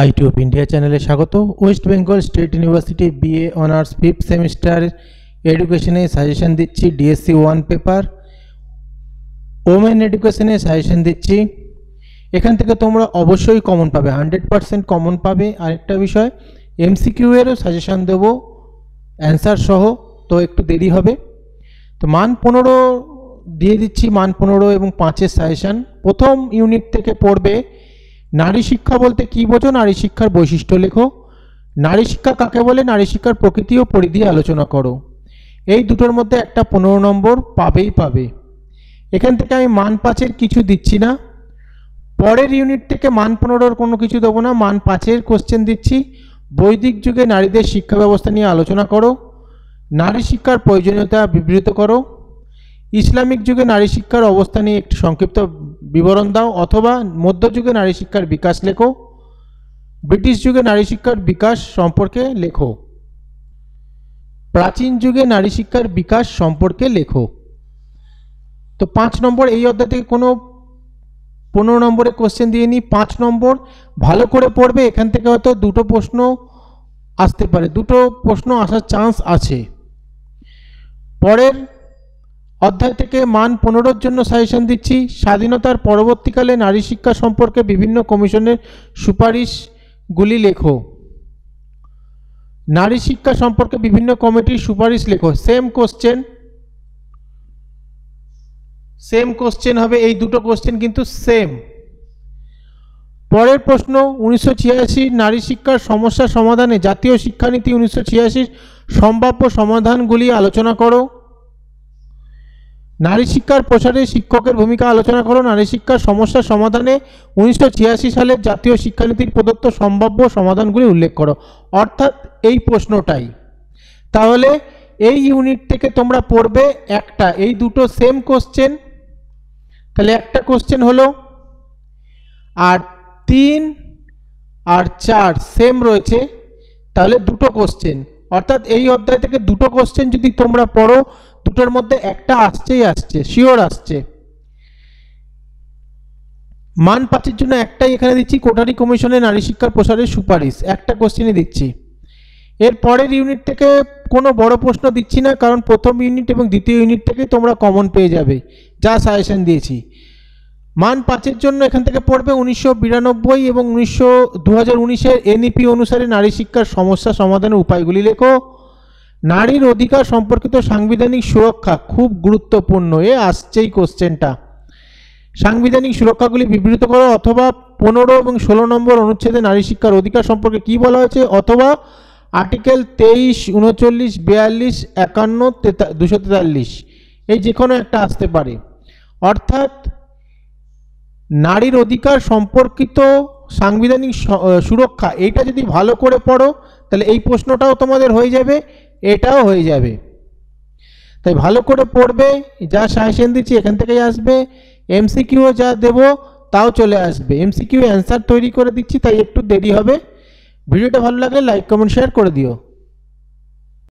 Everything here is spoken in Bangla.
আইটি অফ ইন্ডিয়া চ্যানেলে স্বাগত। West Bengal state university BA honours 5th semester এডুকেশনে সাজেশন দিচ্ছি। ডিএসসি 1 পেপার ওমেন এডুকেশনে সাজেশন দিচ্ছি। এখান থেকে তোমরা অবশ্যই কমন পাবে, 100% কমন পাবে। আরেকটা বিষয়, এমসিকিউ এরও সাজেশন দেব অ্যান্সার সহ, তো একটু দেরি হবে। তো মান 15 দিয়ে দিচ্ছি, মান 15 এবং 5-এর সাজেশন। প্রথম ইউনিট থেকে পড়বে নারী শিক্ষা বলতে কী বোঝো, নারী শিক্ষার বৈশিষ্ট্য লেখো, নারী শিক্ষা কাকে বলে, নারী শিক্ষার প্রকৃতি ও পরিধি আলোচনা করো। এই দুটোর মধ্যে একটা 15 নম্বর পাবেই পাবে। এখান থেকে আমি মান 5-এর কিছু দিচ্ছি না, পরের ইউনিট থেকে মান 15-এর কোনো কিছু দেবো না, মান 5-এর কোশ্চেন দিচ্ছি। বৈদিক যুগে নারীদের শিক্ষা ব্যবস্থা নিয়ে আলোচনা করো, নারী শিক্ষার প্রয়োজনীয়তা বিবৃত করো, ইসলামিক যুগে নারী শিক্ষার অবস্থা নিয়ে একটি সংক্ষিপ্ত বিবরণ দাও, অথবা মধ্যযুগে নারী শিক্ষার বিকাশ লেখো, ব্রিটিশ যুগে নারী শিক্ষার বিকাশ সম্পর্কে লেখো, প্রাচীন যুগে নারী শিক্ষার বিকাশ সম্পর্কে লেখো। তো 5 নম্বর এই অধ্যায় থেকে কোনো 15 নম্বরে কোশ্চেন দিয়ে নিই। 5 নম্বর ভালো করে পড়বে, এখান থেকে হয়তো দুটো প্রশ্ন আসতে পারে, দুটো প্রশ্ন আসার চান্স আছে। পরের অধ্যায় থেকে মান 15-এর জন্য সাজেশন দিচ্ছি। স্বাধীনতার পরবর্তীকালে নারী শিক্ষা সম্পর্কে বিভিন্ন কমিশনের সুপারিশগুলি লেখো, নারী শিক্ষা সম্পর্কে বিভিন্ন কমিটির সুপারিশ লেখো। সেম কোশ্চেন হবে, এই দুটো কোশ্চেন কিন্তু সেম। পরের প্রশ্ন, 1986 নারী শিক্ষার সমস্যা সমাধানে জাতীয় শিক্ষানীতি 1986 সম্ভাব্য সমাধানগুলি আলোচনা করো, নারী শিক্ষার প্রসারে শিক্ষকের ভূমিকা আলোচনা করো, নারী শিক্ষার সমস্যা সমাধানে 1986 সালের জাতীয় শিক্ষানীতির প্রদত্ত সম্ভাব্য সমাধানগুলি উল্লেখ করো। অর্থাৎ এই প্রশ্নটাই। তাহলে এই ইউনিট থেকে তোমরা পড়বে একটা, এই দুটো সেম কোশ্চেন, তাহলে একটা কোশ্চেন হলো, আর 3 আর 4 সেম রয়েছে, তাহলে দুটো কোশ্চেন। অর্থাৎ এই অধ্যায় থেকে দুটো কোশ্চেন যদি তোমরা পড়ো, দুটোর মধ্যে একটা আসছে, শিওর আসছে। মান 5-এর জন্য একটাই এখানে দিচ্ছি, কোটারি কমিশনের নারী শিক্ষার প্রসারের সুপারিশ, একটা কোশ্চেনই দিচ্ছি। এর পরের ইউনিট থেকে কোনো বড় প্রশ্ন দিচ্ছি না, কারণ প্রথম ইউনিট এবং দ্বিতীয় ইউনিট থেকে তোমরা কমন পেয়ে যাবে যা সাজেশন দিয়েছি। মান 5-এর জন্য এখান থেকে পড়বে 1992 এবং 2019-এর এনইপি অনুসারে নারী শিক্ষার সমস্যা সমাধানের উপায়গুলি লেখো, নারীর অধিকার সম্পর্কিত সাংবিধানিক সুরক্ষা খুব গুরুত্বপূর্ণ, আসছেই কোশ্চেনটা। সাংবিধানিক সুরক্ষাগুলি বিবৃত করো, অথবা 15 এবং 16 নম্বর অনুচ্ছেদে নারী শিক্ষার অধিকার সম্পর্কে কী বলা হয়েছে, অথবা আর্টিকেল 23, 39, 42, 51, 243, এই যে কোনো একটা আসতে পারে। অর্থাৎ নারীর অধিকার সম্পর্কিত সাংবিধানিক সুরক্ষা, এইটা যদি ভালো করে পড়ো তাহলে এই প্রশ্নটাও তোমাদের হয়ে যাবে, এটাও হয়ে যাবে। তাই ভালো করে পড়বে, যা সাজেশন দিচ্ছি এখান থেকেই আসবে। এমসিকিউ যা দেব তাও চলে আসবে, এমসিকিউ অ্যান্সার তৈরি করে দিচ্ছি, তাই একটু দেরি হবে। ভিডিওটা ভালো লাগলে লাইক কমেন্ট শেয়ার করে দিও।